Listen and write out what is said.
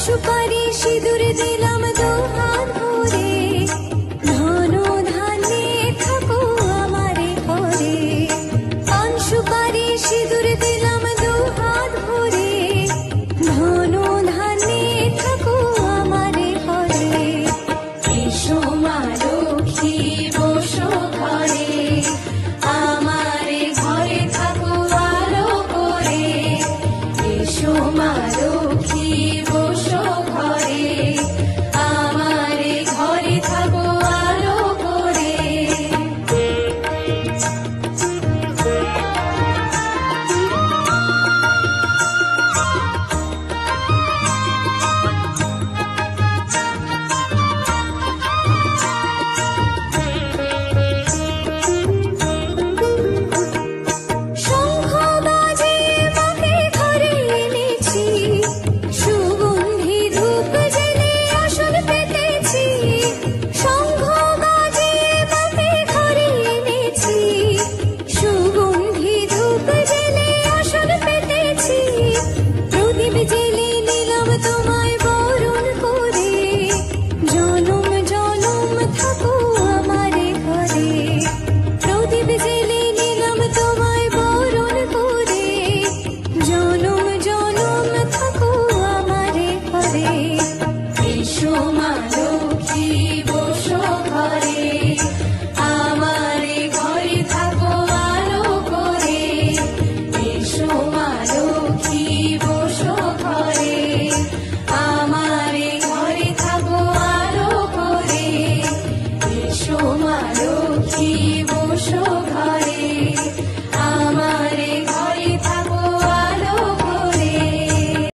সুপারি সিঁদুর দিলাম দুহাত ভরে, ধন ধান্যে থাকো আমারে ঘরে। পান সুপারি সিঁদুর দিলাম দুহাত ভরে, ধন ধান্যে থাকো আমারে ঘরে। এসো মা লক্ষ্মী বসো ঘরে, আমারে ঘরে থাকো আলো করে। এসো মা লক্ষ্মী বসো ঘরে, আমারে ঘরে থাকো আলো করে। শঙ্খ বাজে মাকে ঘরে এনেছি, সুগন্ধি ধূপ জেলে আসন পেতেছি। শঙ্খ বাজে মাকে ঘরে এনেছি, সুগন্ধি ধূপ জেলে আসন পেতেছি। প্রদীপ জেলে নিলাম তোমায় বরণ করে, জনম জনম থাকো আমারে ঘরে। প্রদীপ জেলে নিলাম তোমায় বরণ করে, জনম জনম থাকো আমারে ঘরে। এসো মা লক্ষ্মী বসো ঘরে, আমারে ঘরে থাকো আলো করে। এসো মা লক্ষ্মী বসো ঘরে, আমারে ঘরে থাকো আলো করে। এসো মা লক্ষ্মী বসো ঘরে।